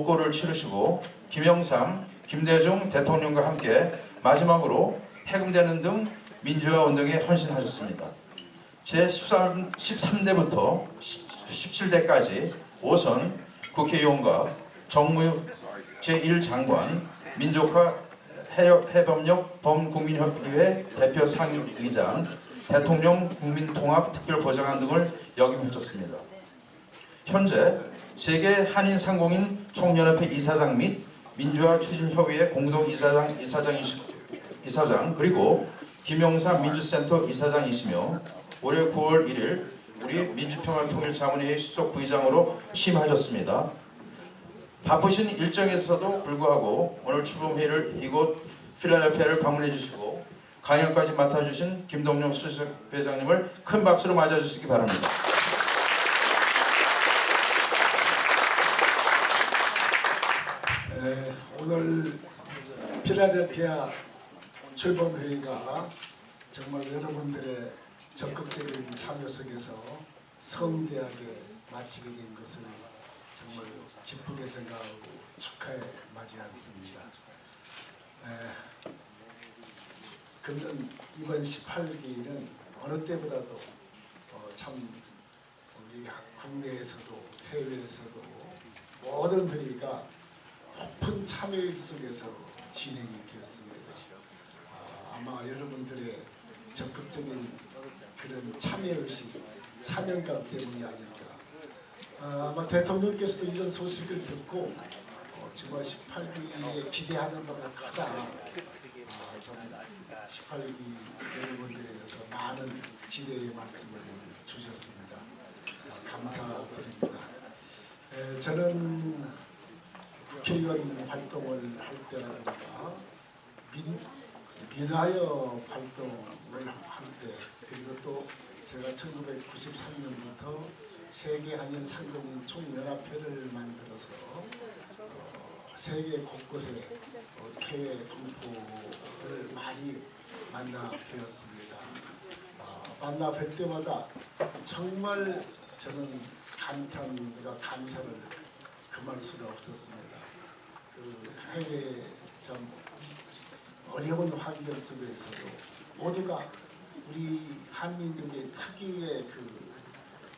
국고를 치르시고 김영삼, 김대중 대통령과 함께 마지막으로 해금되는 등 민주화 운동에 헌신하셨습니다. 제13대부터 17대까지 5선 국회의원과 정무 제1장관, 민족화 해법력 범국민협의회 대표 상임의장, 대통령 국민통합특별보좌관 등을 역임하셨습니다. 현재 세계 한인상공인 총연합회 이사장 및 민주화 추진협의회 공동이사장 그리고 김영삼 민주센터 이사장이시며 올해 9월 1일 우리 민주평화통일자문회의 수석 부의장으로 취임하셨습니다. 바쁘신 일정에서도 불구하고 오늘 출범회의를 이곳 필라델피아를 방문해 주시고 강연까지 맡아주신 김동영 수석회장님을 큰 박수로 맞아주시기 바랍니다. 오늘 필라델피아 출범회의가 정말 여러분들의 적극적인 참여 속에서 성대하게 마치게 된 것을 정말 기쁘게 생각하고 축하해 맞이 않습니다. 근데 이번 18기는 어느 때보다도 참 우리 국내에서도 해외에서도 모든 회의가 높은 참여율 속에서 진행이 되었습니다. 아마 여러분들의 적극적인 그런 참여의식, 사명감 때문이 아닐까. 아마 대통령께서도 이런 소식을 듣고 정말 18기에 기대하는 바가 크다. 저는 18기 여러분들에 대해서 많은 기대의 말씀을 주셨습니다. 감사드립니다. 저는 국회의원 활동을 할 때라든가 민화협 활동을 할 때 그리고 또 제가 1993년부터 세계 한인 상공인 총연합회를 만들어서 세계 곳곳에 해외 동포들을 많이 만나 뵈었습니다. 만나 뵐 때마다 정말 저는 감탄과 감사를 금할 수가 없었습니다. 그 해외 참 어려운 환경 속에서도 모두가 우리 한민족의 특유의 그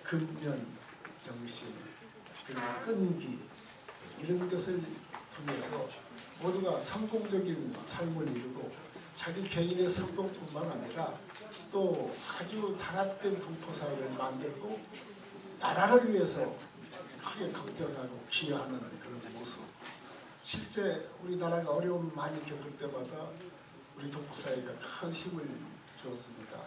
근면 정신, 그 끈기 이런 것을 통해서 모두가 성공적인 삶을 이루고 자기 개인의 성공뿐만 아니라 또 아주 단합된 동포사회를 만들고 나라를 위해서 크게 걱정하고 기여하는 그런 모습. 실제 우리나라가 어려움 많이 겪을 때마다 우리 동포사회가 큰 힘을 주었습니다.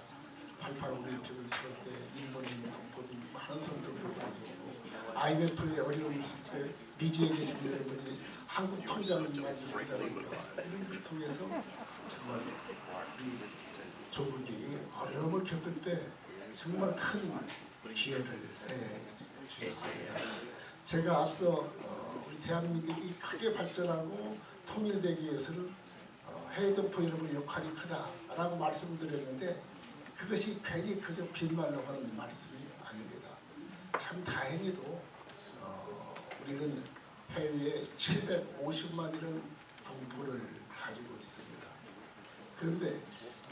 88 올림픽을 치를 때 일본에 있는 동포들이 많은 성도들을 가졌고 IMF의 어려움이 있을 때 미주에 계신 여러분이 한국 통장을 만들었다니까 이런 걸 통해서 정말 우리 조국이 어려움을 겪을 때 정말 큰 기여를 해주셨습니다. 제가 앞서 우리 대한민국이 크게 발전하고 통일되기 위해서는 해외 동포 여러분의 역할이 크다라고 말씀드렸는데 그것이 괜히 그저 빈말로 하는 말씀이 아닙니다. 참 다행히도 우리는 해외에 750만이라는 동포를 가지고 있습니다. 그런데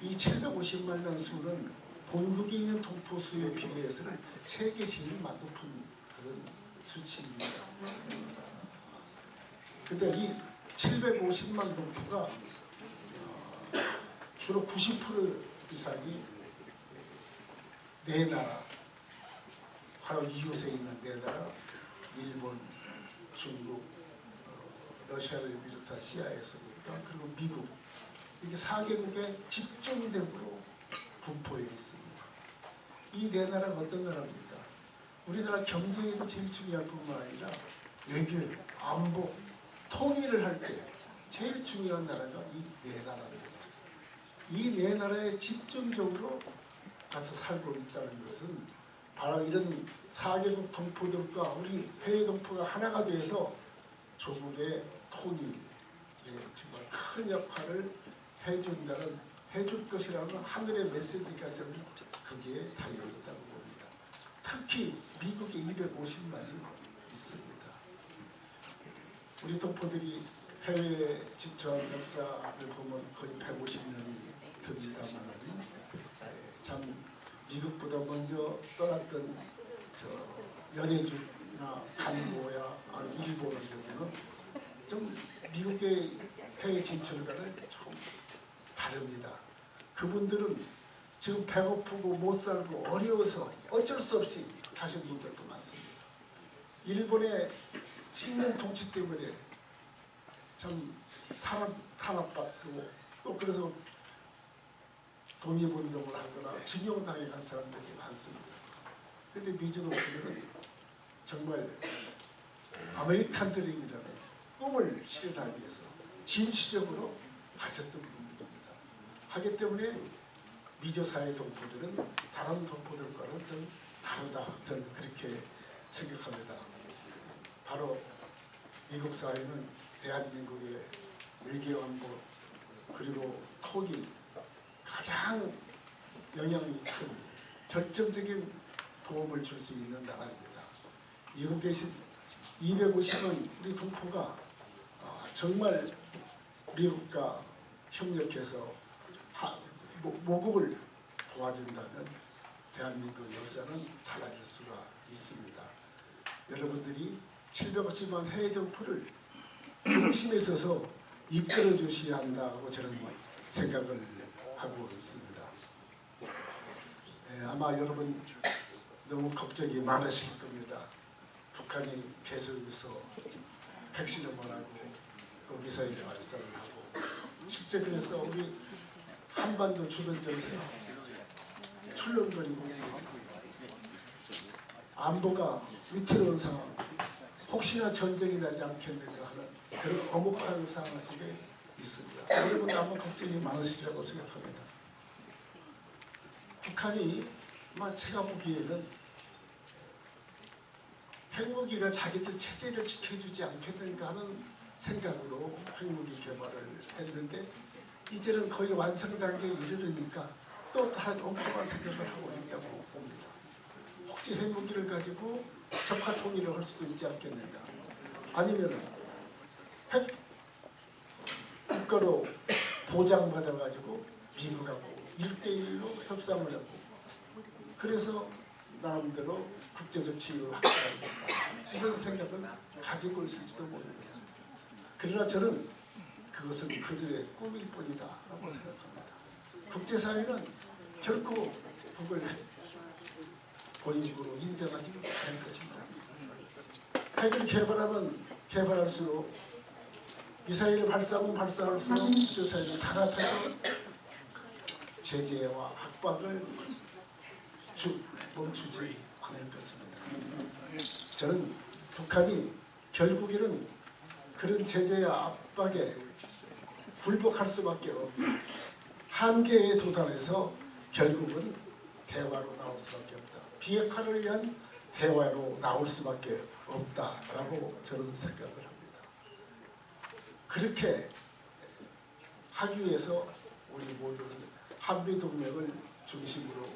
이 750만이라는 수는 본국에 있는 동포 수에 비례해서는 세계 제일 높은 그런 수치입니다. 근데 이 750만 동포가 주로 90% 이상이 네 나라, 바로 이웃에 있는 네 나라, 일본, 중국, 러시아를 비롯한 CIS니까 그리고 미국 이게 4개국에 집중적으로 분포해 있습니다. 이 네 나라가 어떤 나라입니까? 우리나라 경제에도 제일 중요할 뿐만 아니라 외교, 안보, 통일을 할 때 제일 중요한 나라가 이 네 나라입니다. 이 네 나라에 집중적으로 가서 살고 있다는 것은 바로 이런 4개국 동포들과 우리 해외 동포가 하나가 돼서 조국의 통일에 정말 큰 역할을 해줄 것이라는 하늘의 메시지가 저는 거기에 달려있다고 봅니다. 특히 미국에 250만이 있습니다. 우리 동포들이 해외에 집중한 역사를 보면 거의 150년이 됩니다만 참 미국보다 먼저 떠났던 저 연해주나 간보야 아니 일본의 경우는 좀 미국의 해외 진출과는 좀 다릅니다. 그분들은 지금 배고프고 못 살고 어려워서 어쩔 수 없이 가신 분들도 많습니다. 일본의 10년 통치 때문에 참 탄압받고 또 그래서 독립운동을 하거나 징용당해 간 사람들이 많습니다. 그런데 민주노총은 정말 아메리칸 드림이라는 꿈을 실현하기 위해서 진취적으로 가셨던 분들입니다. 하기 때문에 미조사회 동포들은 다른 동포들과는 좀 다르다. 저는 그렇게 생각합니다. 바로 미국 사회는 대한민국의 외교안보 그리고 통일 가장 영향이 큰 결정적인 도움을 줄 수 있는 나라입니다. 이곳 계신 250원 우리 동포가 정말 미국과 협력해서 모국을 도와준다면 대한민국 역사는 달라질 수가 있습니다. 여러분들이 750만 해외 동포를 중심에 서서 이끌어 주셔야 한다고 저는 생각을 하고 있습니다. 아마 여러분 너무 걱정이 많으실 겁니다. 북한이 계속해서 핵실험을 하고 또 미사일 발사를 하고 실제 그래서 우리 한반도 주변 정세가 출렁거리고 있습니다. 안보가 위태로운 상황, 혹시나 전쟁이 나지 않겠는가 하는 그런 엄혹한 상황 속에 있습니다. 여러분 아마 걱정이 많으시리라고 생각합니다. 북한이 제가 보기에는 핵무기가 자기들 체제를 지켜주지 않겠는가 하는 생각으로 핵무기 개발을 했는데 이제는 거의 완성 단계에 이르르니까 또 다른 엉뚱한 생각을 하고 있다고 봅니다. 혹시 핵무기를 가지고 적화 통일을 할 수도 있지 않겠는가? 아니면은 핵 국가로 보장받아가지고 미국하고 1대1로 협상을 하고 그래서 나름대로 국제적 지위를 확보하겠다 이런 생각을 가지고 있을지도 모릅니다. 그러나 저는 그것은 그들의 꿈일 뿐이다 라고 생각합니다. 국제사회는 결코 북을 고입으로 인정하지 않을 것입니다. 핵을 개발하면 개발할수록 미사일을 발사하면 발사할수록 국제사회는 단합해서 제재와 압박을 멈추지 않을 것입니다. 저는 북한이 결국에는 그런 제재와 압박에 굴복할 수밖에 없다. 한계에 도달해서 결국은 대화로 나올 수밖에 없다. 비핵화를 위한 대화로 나올 수밖에 없다라고 저는 생각을 합니다. 그렇게 하기 위해서 우리 모두는 한미동맹을 중심으로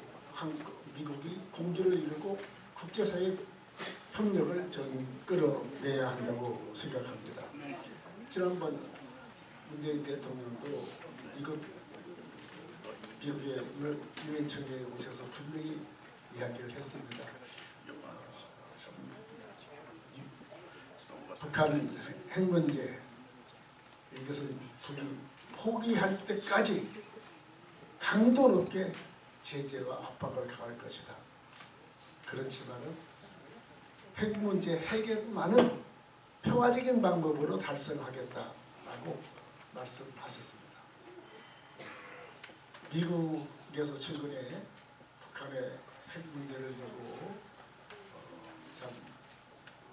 미국이 공조를 이루고 국제사회 협력을 저는 끌어내야 한다고 생각합니다. 지난번 문재인 대통령도 미국의 유엔 총회에 오셔서 분명히 이야기를 했습니다. 북한 핵 문제 이것은 북이 포기할 때까지 강도 높게 제재와 압박을 가할 것이다. 그렇지만은 핵 문제 해결만은 평화적인 방법으로 달성하겠다라고 말씀하셨습니다. 미국에서 최근에 북한의 핵 문제를 두고 참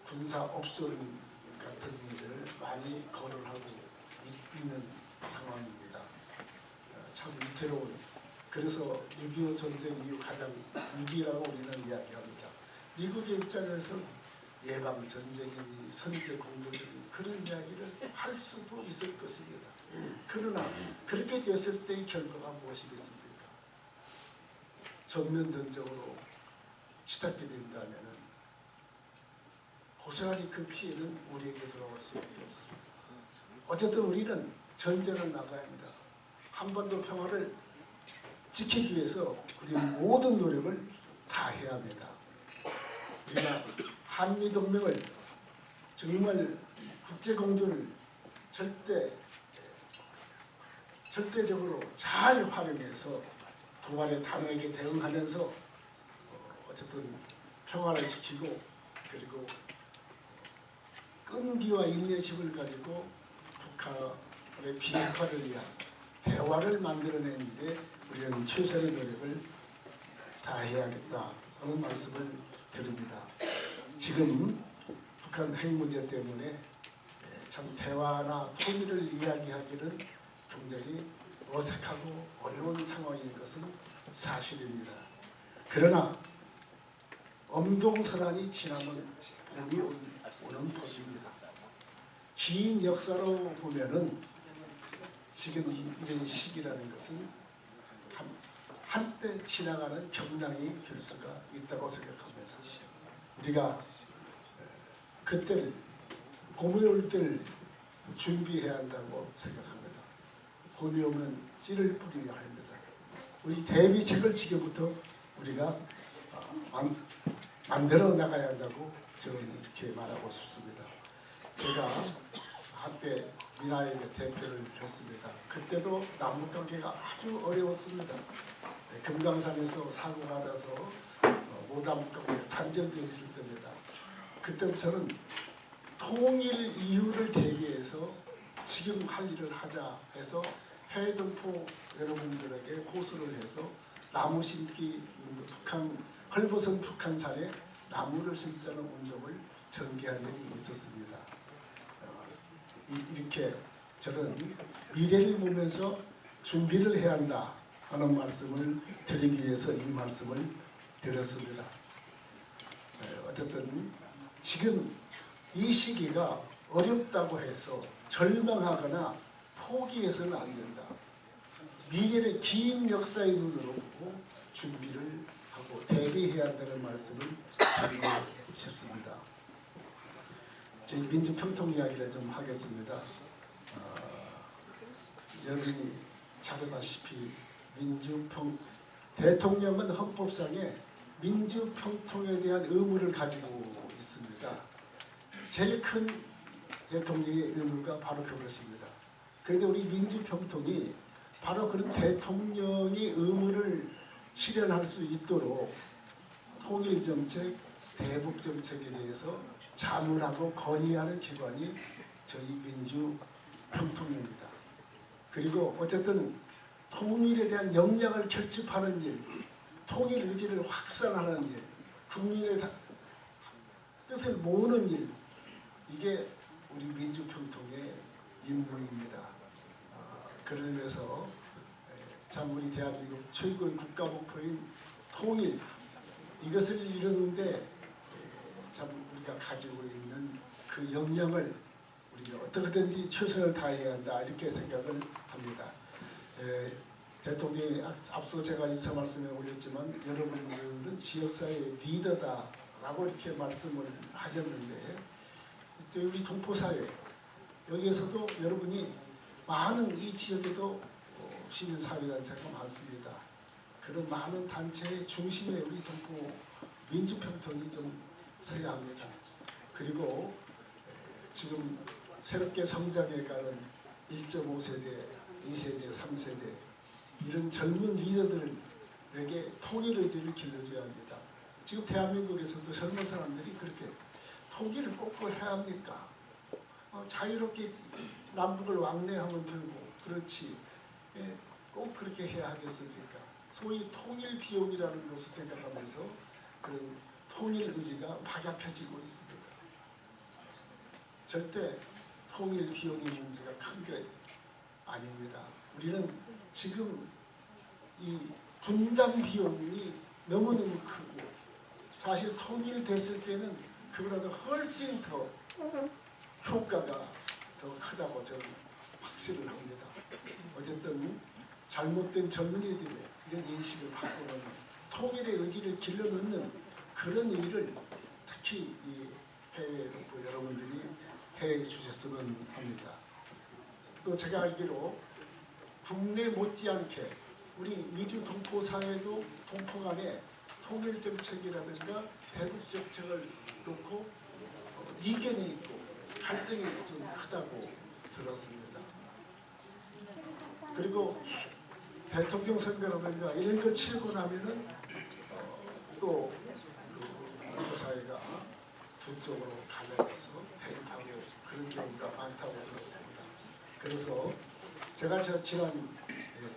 군사 옵션 같은 문제를 많이 거론하고 있는 상황입니다. 참 위태로운 그래서 6.25 전쟁 이후 가장 위기라고 우리는 이야기합니다. 미국의 입장에서 예방 전쟁이니 선제 공격이니 그런 이야기를 할 수도 있을 것입니다. 그러나 그렇게 됐을 때의 결과가 무엇이겠습니까? 전면 전쟁으로 치닫게 된다면 고스란히 그 피해는 우리에게 돌아올 수밖에 없습니다. 어쨌든 우리는 전쟁을 나가야 합니다. 한반도 평화를 지키기 위해서 우리 모든 노력을 다 해야 합니다. 우리가 한미동맹을 정말 국제공조를 절대적으로 잘 활용해서 도발의 단호하게 대응하면서 어쨌든 평화를 지키고 그리고 끈기와 인내심을 가지고 북한의 비핵화를 위한 대화를 만들어낸 일에 우리는 최선의 노력을 다해야겠다 하는 말씀을 드립니다. 지금 북한 핵 문제 때문에 참 대화나 통일을 이야기하기는 굉장히 어색하고 어려운 상황인 것은 사실입니다. 그러나 엄동설한이 지나면 봄이 오는 법입니다. 긴 역사로 보면은 지금 이런 시기라는 것은 한때 지나가는 경랑이 될 수가 있다고 생각합니다. 우리가 그때를 봄이 올 때를 준비해야 한다고 생각합니다. 봄이 오면 씨를 뿌려야 합니다. 우리 대비책을 지금부터 우리가 만들어 나가야 한다고 저는 이렇게 말하고 싶습니다. 제가 한때 미나에게 대표를 했습니다. 그때도 남북관계가 아주 어려웠습니다. 금강산에서 사고가 나서 모남북관계가 단절되어 있을 때입니다. 그때 저는 통일 이후를 대비해서 지금 할 일을 하자 해서 해동포 여러분들에게 호소를 해서 나무 심기 북한 헐벗은 북한산에 나무를 심자는 운동을 전개한 일이 있었습니다. 이렇게 저는 미래를 보면서 준비를 해야 한다 하는 말씀을 드리기 위해서 이 말씀을 드렸습니다. 어쨌든 지금 이 시기가 어렵다고 해서 절망하거나 포기해서는 안 된다. 미래의 긴 역사의 눈으로 보고 준비를 하고 대비해야 한다는 말씀을 드리고 싶습니다. 저희 민주평통 이야기를 좀 하겠습니다. 여러분이 잘 아다시피 대통령은 헌법상에 민주평통에 대한 의무를 가지고 있습니다. 제일 큰 대통령의 의무가 바로 그것입니다. 그런데 우리 민주평통이 바로 그런 대통령의 의무를 실현할 수 있도록 통일정책, 대북정책에 대해서 자문하고 건의하는 기관이 저희 민주평통입니다. 그리고 어쨌든 통일에 대한 역량을 결집하는 일, 통일 의지를 확산하는 일, 국민의 뜻을 모으는 일, 이게 우리 민주평통의 임무입니다. 그러면서 참 우리 대한민국 최고의 국가 목표인 통일, 이것을 이루는데 참 우리가 가지고 있는 그 역량을 우리가 어떻게든지 최선을 다해야 한다 이렇게 생각을 합니다. 대통령이 앞서 제가 인사 말씀에 올렸지만 여러분들은 지역사회의 리더다라고 이렇게 말씀을 하셨는데 우리 동포사회 여기에서도 여러분이 많은 이 지역에도 시민사회단체가 많습니다. 그런 많은 단체의 중심에 우리 동포 민주평통이 좀 서야 합니다. 그리고 지금 새롭게 성장해가는 1.5세대, 2세대, 3세대 이런 젊은 리더들에게 통일 의지를 길러줘야 합니다. 지금 대한민국에서도 젊은 사람들이 그렇게 통일을 꼭 해야 합니까? 자유롭게 남북을 왕래하면 되고 그렇지 꼭 그렇게 해야 하겠습니까? 소위 통일 비용이라는 것을 생각하면서 그런 통일 의지가 막약해지고 있습니다. 절대 통일 비용의 문제가 큰 게 아닙니다. 우리는 지금 이 분담 비용이 너무너무 크고 사실 통일됐을 때는 그보다도 훨씬 더 효과가 더 크다고 저는 확신을 합니다. 어쨌든 잘못된 젊은이들의 이런 인식을 바꾸는 통일의 의지를 길러넣는 그런 일을 특히 이 해외에도 또 여러분들이 해외에 주셨으면 합니다. 또 제가 알기로 국내 못지않게 우리 미주 동포 사회도 동포 간에 통일 정책이라든가 대북 정책을 놓고 이견이 있고 갈등이 좀 크다고 들었습니다. 그리고 대통령 선거라든가 이런 걸 치르고 나면은 또 동포 사회가 두 쪽으로 갈라져서 대립하고 그런 경우가 많다고 들었습니다. 그래서 제가 지난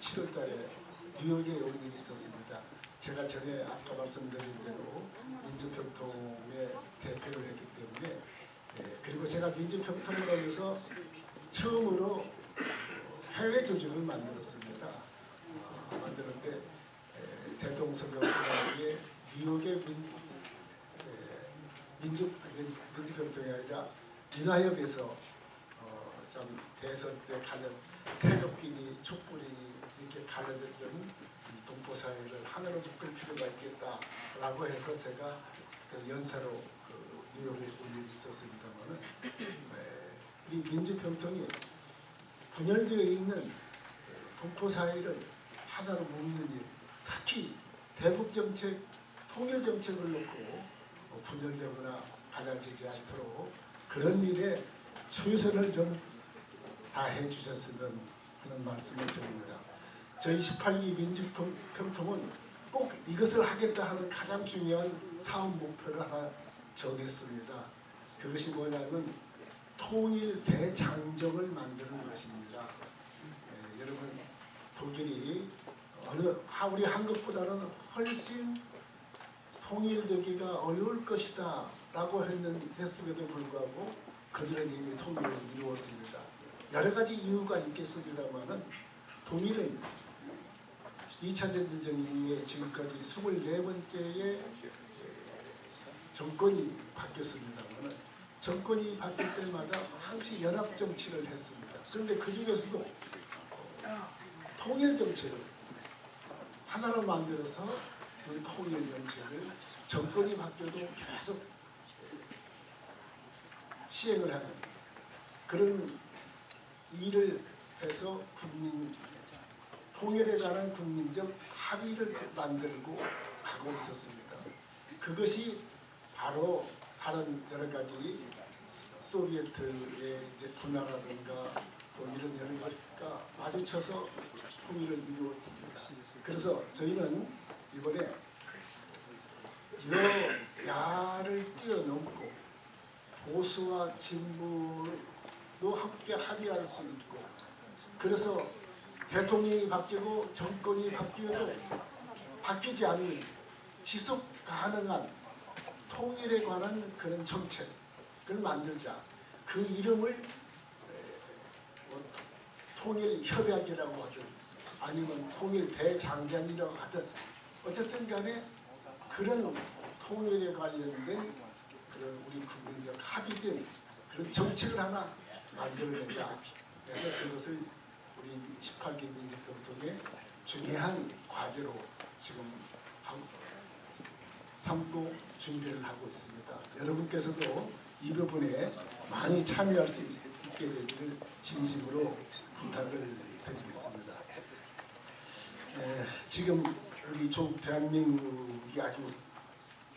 7월 달에 뉴욕에 온 일이 있었습니다. 제가 전에 아까 말씀드린 대로 민주평통의 대표를 했기 때문에 그리고 제가 민주평통을 하면서 처음으로 해외 조직을 만들었습니다. 만들었는데 대통령 선거 후에 뉴욕의 민주평통이 아니라 민화협에서 참 대선 때 가장 태극기니 촛불이니 이렇게 가려졌던 이 동포 사회를 하나로 묶을 필요가 있겠다라고 해서 제가 그때 연사로 뉴욕에 온 일이 있었습니다만은 우리 민주평통이 분열되어 있는 동포 사회를 하나로 묶는 일, 특히 대북 정책, 통일 정책을 놓고 분열되거나 갈라지지 않도록 그런 일에 최선을 좀 다해 주셨으면 하는 말씀을 드립니다. 저희 18기 민주평통은 꼭 이것을 하겠다 하는 가장 중요한 사업 목표를 하나 정했습니다. 그것이 뭐냐면 통일 대장정을 만드는 것입니다. 여러분 독일이 우리 한국보다는 훨씬 통일되기가 어려울 것이다 라고 했음에도 불구하고 그들은 이미 통일을 이루었습니다. 여러 가지 이유가 있겠습니다만은 통일은 2차 전쟁 이후에 지금까지 24번째의 정권이 바뀌었습니다만은 정권이 바뀔 때마다 항시 연합 정치를 했습니다. 그런데 그 중에서도 통일 정책을 하나로 만들어서 우리 통일 정책을 정권이 바뀌어도 계속 시행을 하는 그런 일을 해서 통일에 관한 국민적 합의를 만들고 가고 있었습니다. 그것이 바로 다른 여러 가지 소비에트의 이제 분화라든가 또 이런 여러 가지가 마주쳐서 통일을 이루었습니다. 그래서 저희는 이번에 여야를 뛰어넘고 보수와 진보도 함께 합의할 수 있고 그래서 대통령이 바뀌고 정권이 바뀌어도 바뀌지 않는 지속 가능한 통일에 관한 그런 정책을 만들자. 그 이름을 통일협약이라고 하든 아니면 통일대장정이라고 하든 어쨌든 간에 그런 통일에 관련된 그런 우리 국민적 합의된 그런 정책을 하나 만들어내자. 그래서 그것을 우리 18기 민주평통의 중요한 과제로 지금 삼고 준비를 하고 있습니다. 여러분께서도 이 부분에 많이 참여할 수 있게 되기를 진심으로 부탁을 드리겠습니다. 지금 우리 대한민국이 아주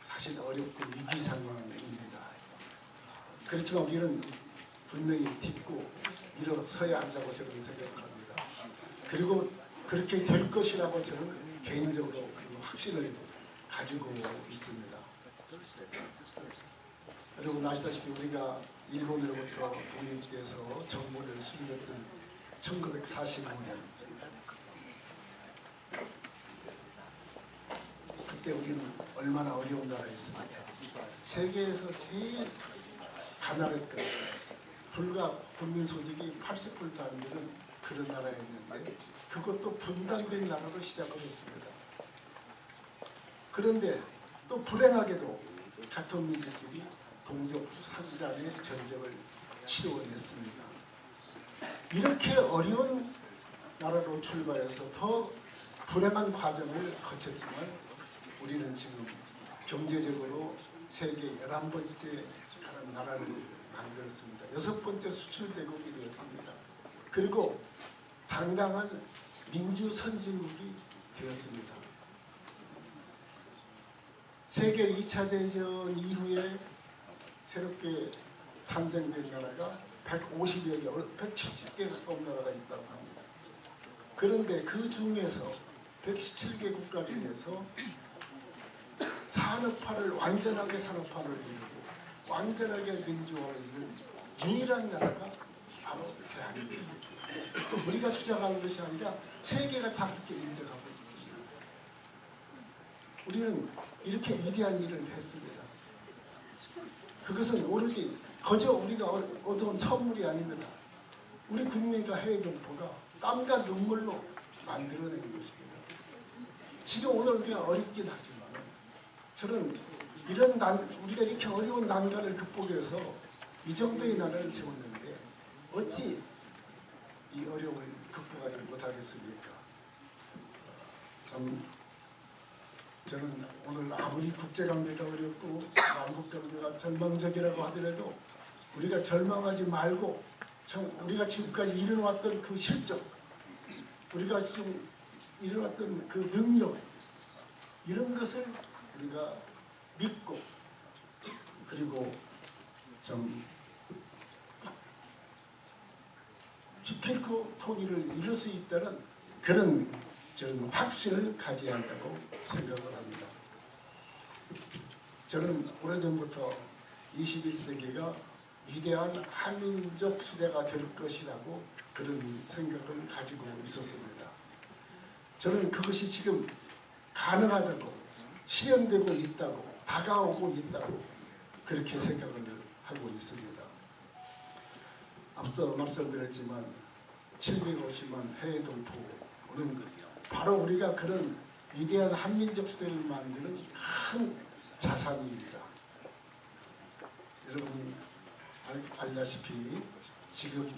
사실 어렵고 위기 상황입니다. 그렇지만 우리는 분명히 딛고 일어서야 한다고 저는 생각합니다. 그리고 그렇게 될 것이라고 저는 개인적으로 확신을 가지고 있습니다. 여러분 아시다시피 우리가 일본으로부터 독립돼서 정부를 수립했던 1945년 그때 우리는 얼마나 어려운 나라였습니까? 세계에서 제일 가난했던 불과 국민 소득이 80%도 안 되는 그런 나라였는데 그것도 분단된 나라로 시작을 했습니다. 그런데 또 불행하게도 같은 민족들이 동족 상잔의 전쟁을 치러냈습니다. 이렇게 어려운 나라로 출발해서 더 불행한 과정을 거쳤지만 우리는 지금 경제적으로 세계 11번째 가는 나라를 만들었습니다. 6번째 수출 대국이 되었습니다. 그리고 당당한 민주 선진국이 되었습니다. 세계 2차 대전 이후에 새롭게 탄생된 나라가 150여 개, 170개 가까운 나라가 있다고 합니다. 그런데 그 중에서 117개 국가 중에서 완전하게 산업화를 이루고 완전하게 민주화를 이룬 유일한 나라가 바로 대한민국입니다. 우리가 주장하는 것이 아니라 세계가 다 그렇게 인정하고 있습니다. 우리는 이렇게 위대한 일을 했습니다. 그것은 오로지 거저 우리가 얻어온 선물이 아닙니다. 우리 국민과 해외동포가 땀과 눈물로 만들어낸 것입니다. 지금 오늘 우리가 어렵긴 하지만 저는 우리가 이렇게 어려운 난관을 극복해서 이 정도의 나라를 세웠는데 어찌 이 어려움을 극복하지 못하겠습니까? 참 저는 오늘 아무리 국제관계가 어렵고 남북관계가 절망적이라고 하더라도 우리가 절망하지 말고 우리가 지금까지 이뤄왔던 그 실적, 우리가 지금 이뤄왔던 그 능력, 이런 것을 우리가 믿고 그리고 좀 기필코 통일을 이룰 수 있다는 그런 저는 확신을 가져야 한다고 생각을 합니다. 저는 오래전부터 21세기가 위대한 한민족 시대가 될 것이라고 그런 생각을 가지고 있었습니다. 저는 그것이 지금 가능하다고 실현되고 있다고 다가오고 있다고 그렇게 생각을 하고 있습니다. 앞서 말씀드렸지만 750만 해외 동포는 바로 우리가 그런 위대한 한민족 시대를 만드는 큰 자산입니다. 여러분이 알다시피 지금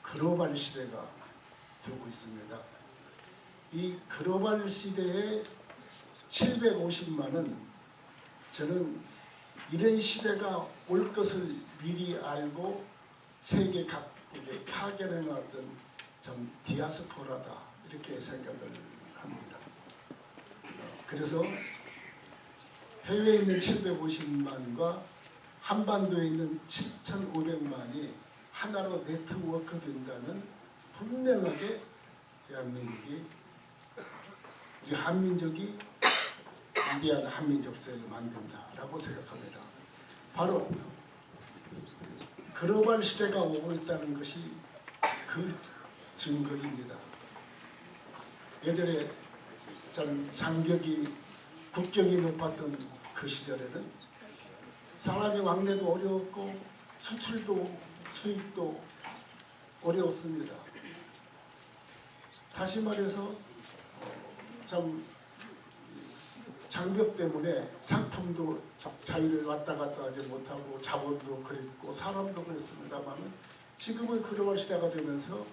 글로벌 시대가 되고 있습니다. 이 글로벌 시대의 750만은 저는 이런 시대가 올 것을 미리 알고 세계 각국에 파견해 놨던 참 디아스포라다 이렇게 생각을 합니다. 그래서 해외에 있는 750만과 한반도에 있는 7,500만이 하나로 네트워크 된다면 분명하게 대한민국이 우리 한민족이 위대한 한민족 사회를 만든다라고 생각합니다. 바로 글로벌 시대가 오고 있다는 것이 그 증거입니다. 예전에 장벽이 국경이 높았던 그 시절에는 사람이 왕래도 어려웠고 수출도 수입도 어려웠습니다. 다시 말해서 참 장벽 때문에 상품도 자유를 왔다 갔다 하지 못하고 자본도 그랬고 사람도 그랬습니다만 지금은 글로벌 시대가 되면서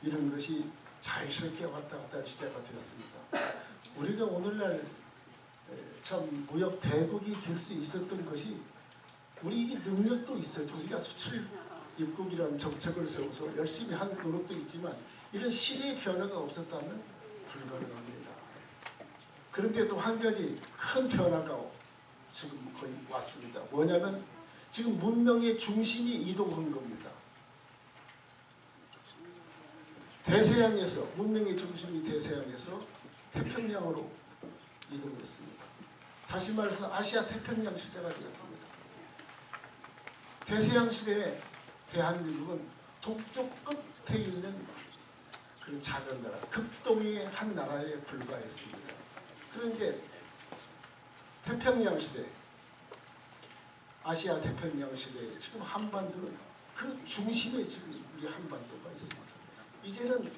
이런 것이 자유스럽게 왔다 갔다 하는 시대가 되었습니다. 우리가 오늘날 참 무역 대국이 될 수 있었던 것이 우리 능력도 있었죠. 우리가 수출 입국이라는 정책을 세워서 열심히 한 노력도 있지만 이런 시대의 변화가 없었다면 불가능합니다. 그런데 또 한 가지 큰 변화가 지금 거의 왔습니다. 뭐냐면 지금 문명의 중심이 이동한 겁니다. 대서양에서 문명의 중심이 대서양에서 태평양으로 이동했습니다. 다시 말해서 아시아 태평양 시대가 되었습니다. 대서양 시대에 대한민국은 동쪽 끝에 있는 그 작은 나라, 극동의 한 나라에 불과했습니다. 그런데 태평양 시대, 아시아 태평양 시대에 지금 한반도는 그 중심에 지금 우리 한반도가 있습니다. 이제는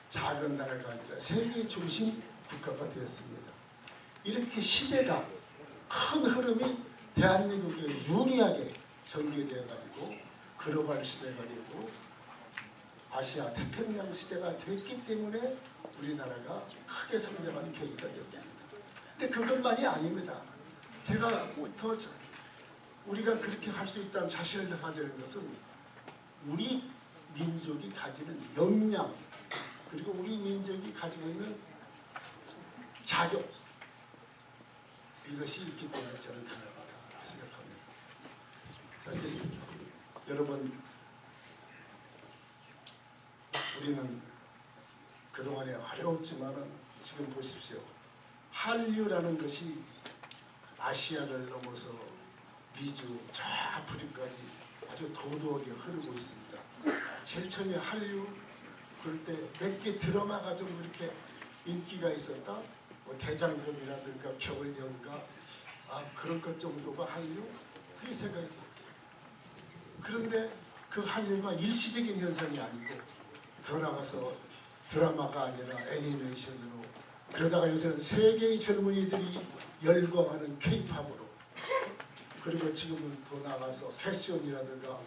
작은 나라가 아니라 세계 중심 국가가 되었습니다. 이렇게 시대가 큰 흐름이 대한민국에 유리하게 전개되어 가지고 글로벌 시대가 되고 아시아 태평양 시대가 됐기 때문에 우리나라가 크게 성장한 계기가 됐습니다. 근데 그것만이 아닙니다. 제가 더 우리가 그렇게 할 수 있다는 자신을 가지는 것은 우리 민족이 가지는 역량 그리고 우리 민족이 가지고 있는 자격 이것이 있기 때문에 저는 가능하다 이렇게 생각합니다. 사실 여러분 우리는 그동안에 어려웠지만은 지금 보십시오. 한류라는 것이 아시아를 넘어서 미주 저 아프리카까지 아주 도도하게 흐르고 있습니다. 제일 처음에 한류 그럴 때 몇 개 드라마가 좀 이렇게 인기가 있었다. 뭐 대장금이라든가 벽을 연가 그런 것 정도가 한류 그렇게 생각했어요. 그런데 그 한류가 일시적인 현상이 아니고 더 나가서 드라마가 아니라 애니메이션으로 그러다가 요새는 세계의 젊은이들이 열광하는 K-팝으로 그리고 지금은 더 나가서 패션이라든가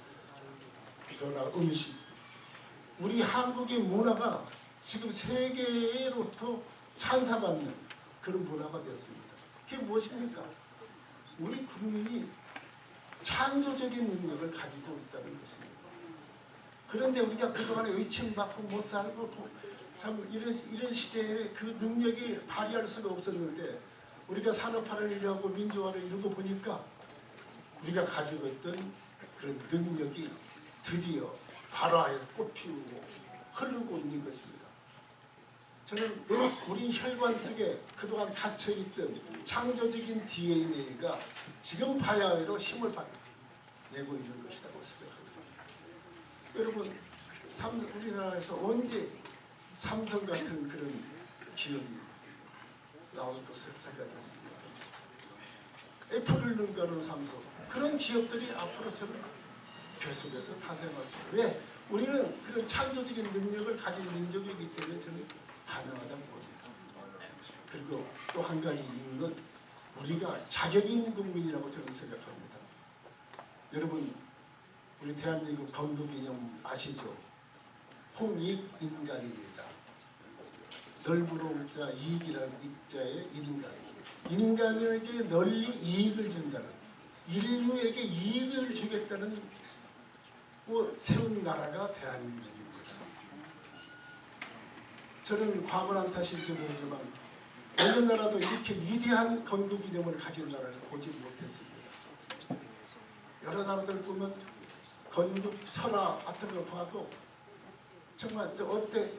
더 나가 음식 우리 한국의 문화가 지금 세계로부터 찬사받는 그런 문화가 됐습니다. 그게 무엇입니까? 우리 국민이 창조적인 능력을 가지고 있다는 것입니다. 그런데 우리가 그동안에 의칭받고 못 살고 참 이런 시대에 그 능력이 발휘할 수가 없었는데 우리가 산업화를 이루고 민주화를 이루고 보니까 우리가 가지고 있던 그런 능력이 드디어 발화해서 꽃피우고 흐르고 있는 것입니다. 저는 우리 혈관 속에 그동안 갇혀있던 창조적인 DNA가 지금 바야흐로 힘을 내고 있는 것이라고 생각합니다. 여러분 우리나라에서 언제 삼성 같은 그런 기업이 나올 것을 생각했습니다. 애플을 능가하는 삼성 그런 기업들이 앞으로 저는 계속해서 탄생할 수 있어요. 왜? 우리는 그런 창조적인 능력을 가진 민족이기 때문에 저는 가능하다고 봅니다. 그리고 또 한 가지 이유는 우리가 자격 있는 국민이라고 저는 생각합니다. 여러분 우리 대한민국 건국기념 아시죠? 홍익인간입니다. 넓으로 자 이익이라는 익자의 인간. 인간에게 널리 이익을 준다는 인류에게 이익을 주겠다는 세운 나라가 대한민국입니다. 저는 과분한 탓인지 모르지만 어느 나라도 이렇게 위대한 건국기념을 가진 나라를 보지 못했습니다. 여러 나라들 보면 건국 설화 같은 거 봐도 정말 어때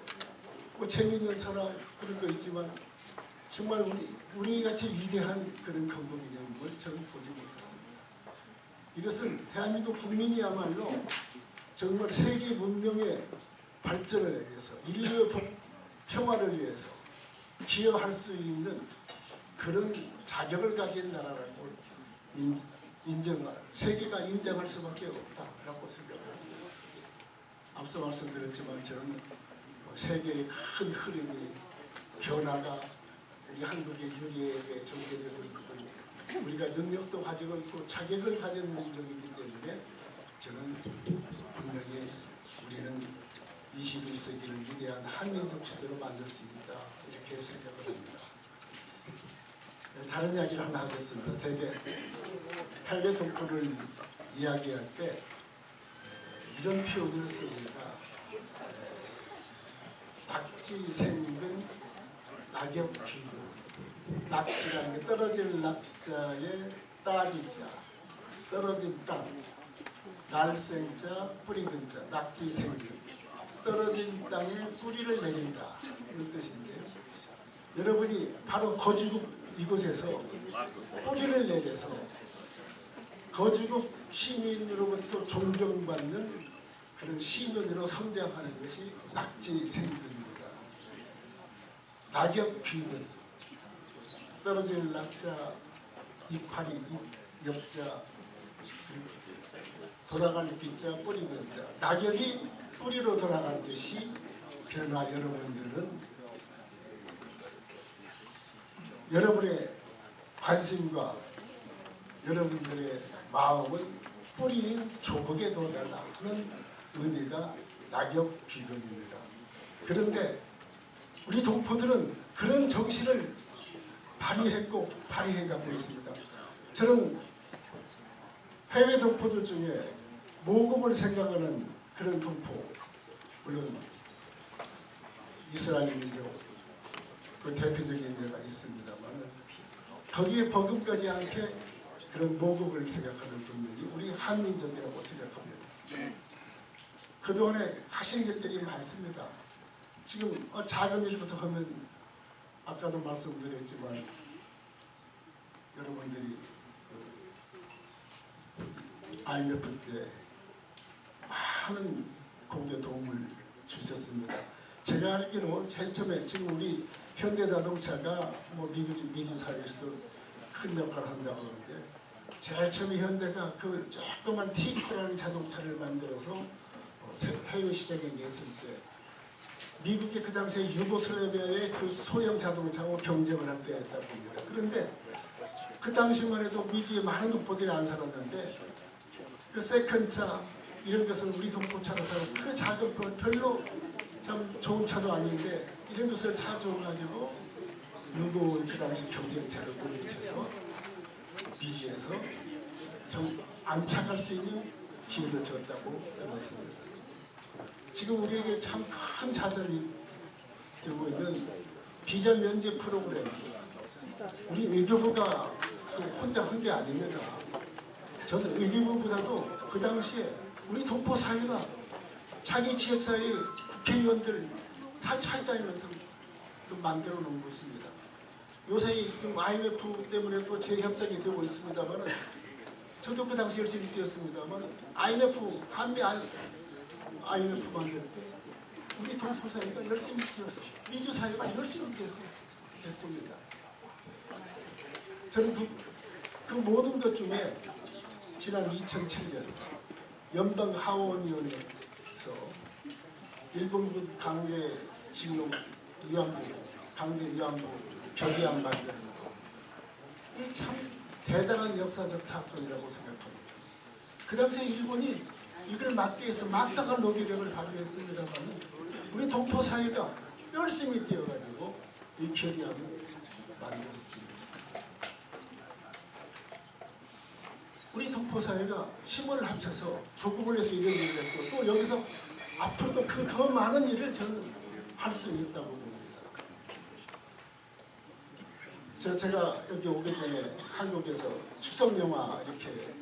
재미있는 설화 그런 거 있지만 정말 우리같이 위대한 그런 건국기념을 저는 보지 못했습니다. 이것은 대한민국 국민이야말로 정말 세계 문명의 발전을 위해서 인류의 평화를 위해서 기여할 수 있는 그런 자격을 가진 나라라고 세계가 인정할 수밖에 없다라고 생각합니다. 앞서 말씀드렸지만 저는 세계의 큰 흐름이 변화가 우리 한국의 유리에게 전개되고 있고 우리가 능력도 가지고 있고 자격을 가진 민족이기 때문에 저는 분명히 우리는 21세기를 위대한 한민족 시대로 만들 수 있다 이렇게 생각을 합니다. 다른 이야기를 하나 하겠습니다. 대개 해외 동포를 이야기할 때 이런 표현을 씁니다. 낙지 생근 낙엽 귀근 낙지라는 게 떨어질 낙자에 따지자 떨어진 땅 날생자 뿌리근 자 낙지 생근 떨어진 땅에 뿌리를 내린다 이런 뜻인데요. 여러분이 바로 거주국 이곳에서 뿌리를 내려서 거주국 시민으로부터 존경받는 그런 시민으로 성장하는 것이 낙지 생근입니다. 낙엽 귀근 떨어질 낙자 이파리 엽자 돌아갈 귀자 뿌리는 자 낙엽이 뿌리로 돌아가듯이 그러나 여러분들은 여러분의 관심과 여러분들의 마음은 뿌리인 조국에 도달하는 의미가 낙엽 귀근입니다. 그런데 우리 동포들은 그런 정신을 발휘해가고 있습니다. 저는 해외 동포들 중에 모국을 생각하는 그런 동포, 물론 이스라엘 민족 그 대표적인 예가 있습니다만 거기에 버금가지 않게 그런 모국을 생각하는 분들이 우리 한민족이라고 생각합니다. 그동안에 하신 일들이 많습니다. 지금 작은 일부터 하면 아까도 말씀드렸지만 여러분들이 IMF 때 많은 공개 도움을 주셨습니다. 제가 알기로 제일 처음에 지금 우리 현대자동차가 뭐 미주 사회에서도 큰 역할을 한다고 하는데 제일 처음에 현대가 그 조그만 티코라는 자동차를 만들어서 해외 시장에 냈을 때 미국이 그 당시에 유고슬라비아의 그 소형 자동차하고 경쟁을 할 때였다고 봅니다. 그런데 그 당시만 해도 미주에 많은 동포들이 안 살았는데 그 세컨차 이런 것은 우리 동포차로 사고 그 작은 별로 참 좋은 차도 아닌데 이런 것을 사줘가지고 유고 그 당시 경쟁차를 물리쳐서 미주에서 좀 안착할 수 있는 기회를 줬다고 들었습니다. 지금 우리에게 참 큰 자산이 되고 있는 비자 면제 프로그램 우리 외교부가 혼자 한 게 아닙니다. 저는 외교부보다도 그 당시에 우리 동포 사회가 자기 지역사회 국회의원들 다 찾아다니면서 만들어 놓은 것입니다. 요새 좀 IMF 때문에 또 재협상이 되고 있습니다만 저도 그 당시 열심히 뛰었습니다만 IMF 한미 IMF 만들 때 우리 동포 사회가 열심히 뛰어서 미주 사회가 열심히 뛰어서 했습니다. 저는 그 모든 것 중에 지난 2007년 연방하원위원회에서 일본군 강제징용 위안부, 강제 위안부 결의안 만드는 거, 이 참 대단한 역사적 사건이라고 생각합니다. 그 당시에 일본이 이걸 막기 위해서 막다한 로비력을 발휘했습니다만 우리 동포 사회가 열심히 뛰어가지고 이 결의안을 만들었습니다. 우리 동포 사회가 힘을 합쳐서 조국을 위해서 이런 일을 했고 또 여기서 앞으로도 그 더 많은 일을 저는 할 수 있다고 봅니다. 제가 여기 오기 전에 한국에서 추석 영화 이렇게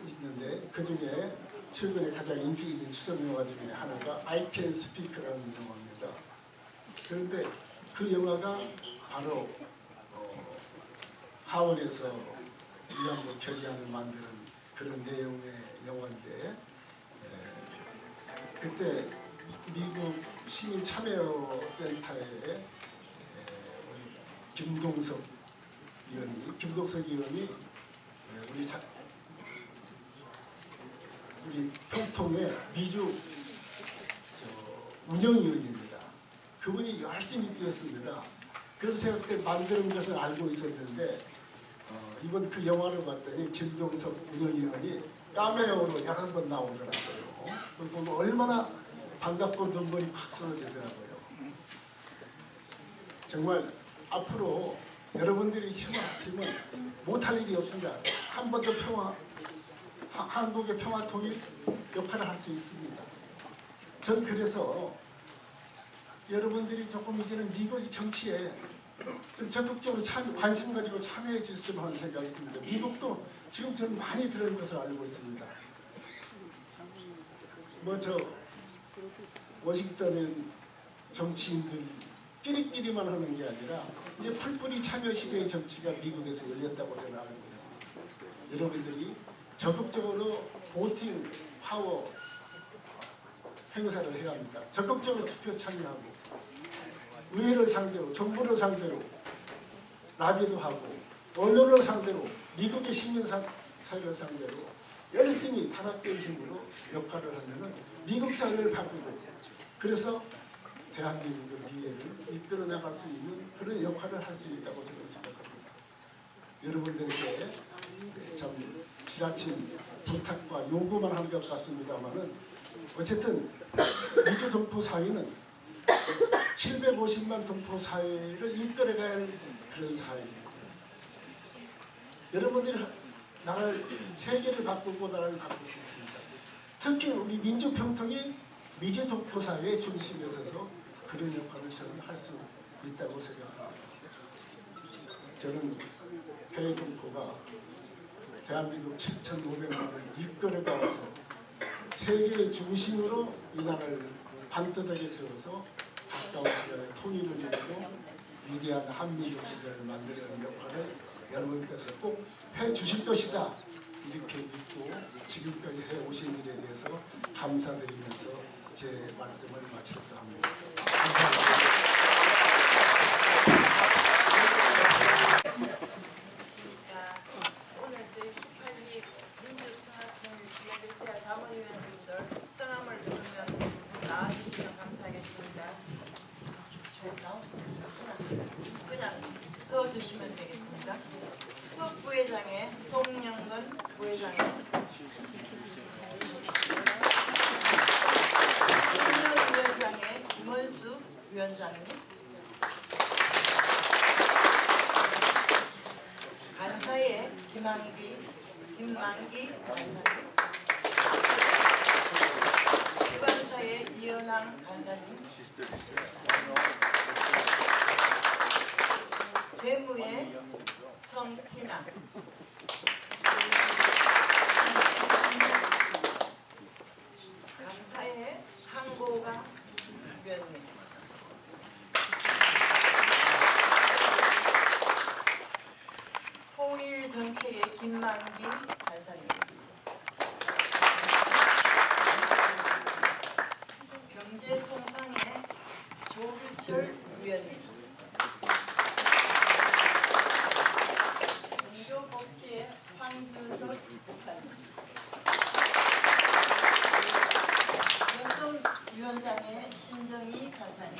있는데 그 중에 최근에 가장 인기 있는 추석 영화 중에 하나가 I Can Speak라는 영화입니다. 그런데 그 영화가 바로 하원에서 위안부 결의안을 만드는 그런 내용의 영화인데 그때 미국 시민 참여 센터에 우리 김동석 의원이 우리 평통의 미주 운영위원입니다. 그분이 열심히 뛰었습니다. 그래서 제가 그때 만드는 것을 알고 있었는데 이번 그 영화를 봤더니 김동석 운영위원이 카메오로 여러 번 나오더라고요. 그걸 보면 얼마나 반갑고 눈물이 팍 쏟아지더라고요. 정말 앞으로 여러분들이 힘을 합치면 못할 일이 없습니다. 한 번 더 한국의 평화 통일 역할을 할 수 있습니다. 전 그래서 여러분들이 조금 이제는 미국의 정치에 좀 적극적으로 관심 가지고 참여해 주셨으면 하는 생각이 듭니다. 미국도 지금 저는 많이 들은 것을 알고 있습니다. 워싱턴은 정치인들 끼리끼리만 하는 게 아니라 이제 풀뿌리 참여 시대의 정치가 미국에서 열렸다고 저는 알고 있습니다. 여러분들이 적극적으로 보팅 파워 행사를 해야 합니다. 적극적으로 투표 참여하고 의회를 상대로, 정부를 상대로 라디오도 하고 언론을 상대로, 미국의 시민사회를 상대로 열심히 단합된 힘으로 역할을 하면 미국 사회를 바꾸고 그래서 대한민국의 미래를 이끌어 나갈 수 있는 그런 역할을 할 수 있다고 저는 생각합니다. 여러분들에게 참 지나친 부탁과 요구만 한 것 같습니다만은 어쨌든 미주 동포 사회는 750만 동포 사회를 이끌어가야 할 그런 사회입니다. 여러분들이 나라를 세계를 바꾸고 나라를 바꿀 수 있습니다. 특히 우리 민주평통이 미제독보사회의 중심에 서서 그런 역할을 저는 할 수 있다고 생각합니다. 저는 해외동포가 대한민국 7,500만을 이끌어가면서 세계의 중심으로 이 나라를 반듯하게 세워서 가까운 시간에 통일을 이루고 위대한 한민족 시대를 만들어내는 역할을 여러분께서 꼭 해주실 것이다. 이렇게 믿고 지금까지 해오신 일에 대해서 감사드리면서 제 말씀을 마치려고 합니다. 감사합니다. 오늘 저희 18기 민주평화통일기획대화 자문위원님들 성함을 부르면 나와주시면 감사하겠습니다. 그냥 써주시면 되겠습니다. 수석부회장의 송영근 부회장님, 신년위원장의 김원수 위원장님, 간사의 김만기 간사님, 주관사의 이현왕 간사님, 재무의 성티나, 감사의 상고강 위원님, 통일정책의 김만기 간사님, 경제통상의 조규철 위원님, 종교복지의 황준석 목사님, 여성위원장의 신정희 간사님,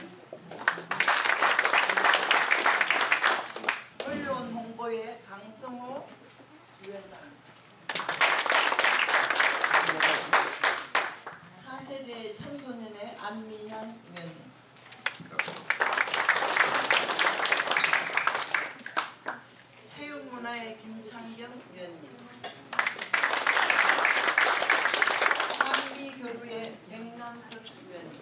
언론홍보의 강성호 위원장, 차세대 청소년의 안민현 위원님, 체육문화의 김창경 위원님, 한미교류의 맥남석 위원님,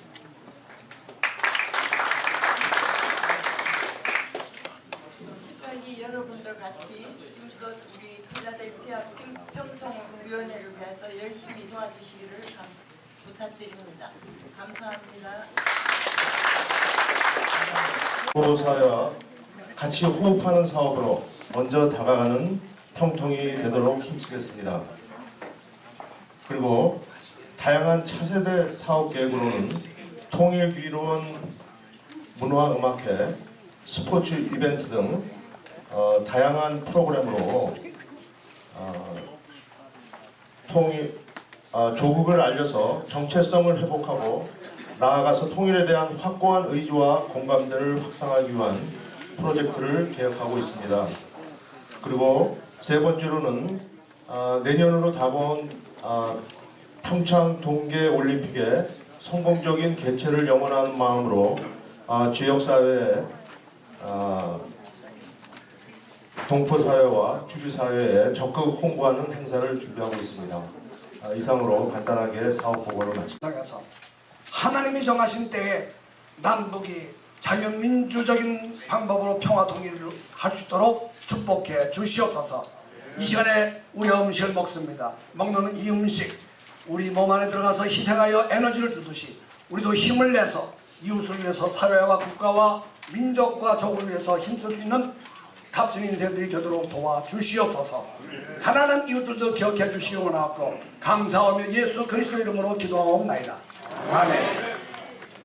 18기 여러분들 같이 힘껏 우리 필라델피아 평통위원회를 위해서 열심히 도와주시기를 부탁드립니다. 감사합니다. 사회와 같이 호흡하는 사업으로 먼저 다가가는 평통이 되도록 힘쓰겠습니다. 그리고 다양한 차세대 사업 계획으로는 통일기로원 문화음악회, 스포츠 이벤트 등 다양한 프로그램으로 조국을 알려서 정체성을 회복하고 나아가서 통일에 대한 확고한 의지와 공감대를 확산하기 위한 프로젝트를 계획하고 있습니다. 그리고 세 번째로는 내년으로 다가온 평창 동계올림픽의 성공적인 개최를 염원하는 마음으로 지역사회에 동포사회와 주류사회에 적극 홍보하는 행사를 준비하고 있습니다. 이상으로 간단하게 사업보고를 마칩니다. 하나님이 정하신 때에 남북이 자유민주적인 방법으로 평화통일을 할 수 있도록 축복해 주시옵소서. 이 시간에 우리 음식을 먹습니다. 먹는 이 음식 우리 몸 안에 들어가서 희생하여 에너지를 주듯이 우리도 힘을 내서 이웃을 위해서 사회와 국가와 민족과 조국을 위해서 힘쓸 수 있는 값진 인생들이 되도록 도와주시옵소서. 가난한 이웃들도 기억해 주시기 원하고 감사하며 예수 그리스도 이름으로 기도하옵나이다. 아멘.